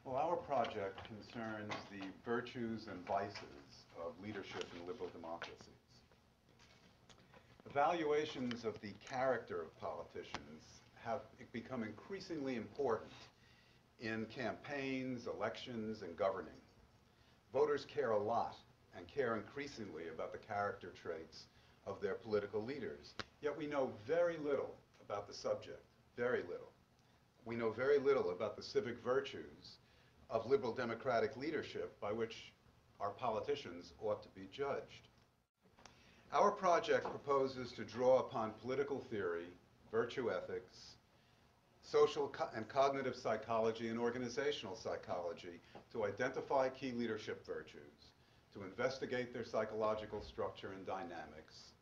Well, our project concerns the virtues and vices of leadership in liberal democracies. Evaluations of the character of politicians have become increasingly important in campaigns, elections, and governing. Voters care a lot and care increasingly about the character traits of their political leaders. Yet we know very little about the subject, very little. We know very little about the civic virtues of liberal democratic leadership by which our politicians ought to be judged. Our project proposes to draw upon political theory, virtue ethics, social and cognitive psychology, and organizational psychology to identify key leadership virtues, to investigate their psychological structure and dynamics,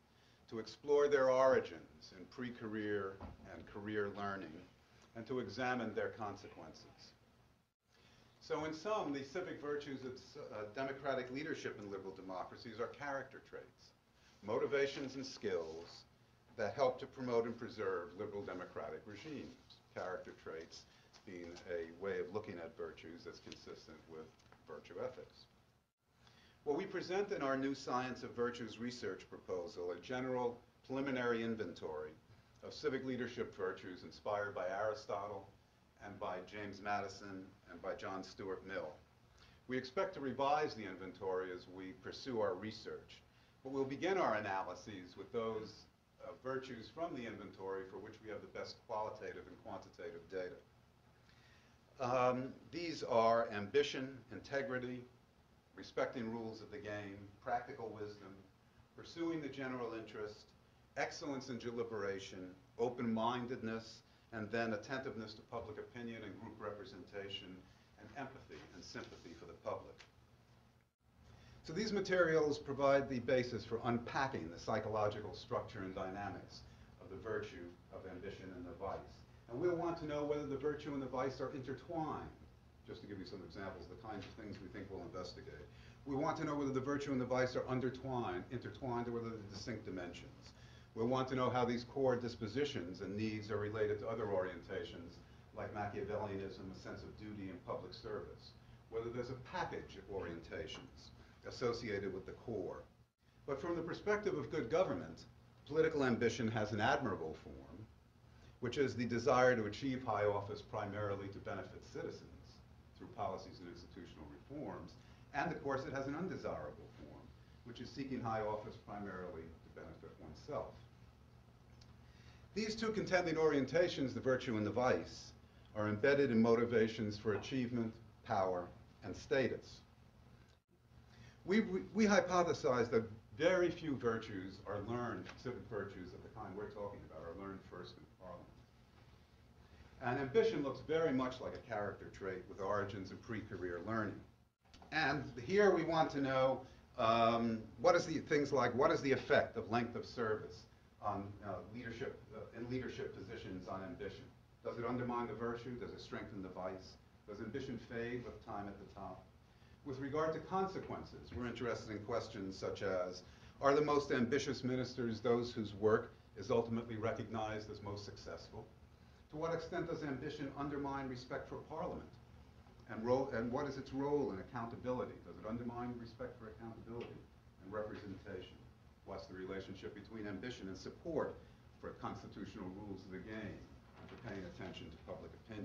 to explore their origins in pre-career and career learning, and to examine their consequences. So in sum, the civic virtues of democratic leadership in liberal democracies are character traits, motivations and skills that help to promote and preserve liberal democratic regimes. Character traits being a way of looking at virtues that's consistent with virtue ethics. Well, we present in our new Science of Virtues research proposal a general preliminary inventory of civic leadership virtues inspired by Aristotle and by James Madison and by John Stuart Mill. We expect to revise the inventory as we pursue our research, but we'll begin our analyses with those virtues from the inventory for which we have the best qualitative and quantitative data. These are ambition, integrity, respecting rules of the game, practical wisdom, pursuing the general interest, excellence in deliberation, open-mindedness, and then attentiveness to public opinion and group representation, and empathy and sympathy for the public. So these materials provide the basis for unpacking the psychological structure and dynamics of the virtue of ambition and the vice. And we'll want to know whether the virtue and the vice are intertwined, just to give you some examples of the kinds of things we think we'll investigate. We want to know whether the virtue and the vice are intertwined, or whether they're distinct dimensions. We'll want to know how these core dispositions and needs are related to other orientations, like Machiavellianism, a sense of duty and public service, whether there's a package of orientations associated with the core. But from the perspective of good government, political ambition has an admirable form, which is the desire to achieve high office primarily to benefit citizens through policies and institutional reforms. And of course, it has an undesirable form, which is seeking high office primarily to benefit oneself. These two contending orientations, the virtue and the vice, are embedded in motivations for achievement, power, and status. We hypothesize that very few virtues are learned, civic virtues of the kind we're talking about, are learned first in Parliament. And ambition looks very much like a character trait with origins in pre-career learning. And here we want to know what is the effect of length of service on leadership positions on ambition? Does it undermine the virtue? Does it strengthen the vice? Does ambition fade with time at the top? With regard to consequences, we're interested in questions such as, are the most ambitious ministers those whose work is ultimately recognized as most successful? To what extent does ambition undermine respect for Parliament? And what is its role in accountability? Does it undermine respect for accountability and representation? What's the relationship between ambition and support for constitutional rules of the game and for paying attention to public opinion?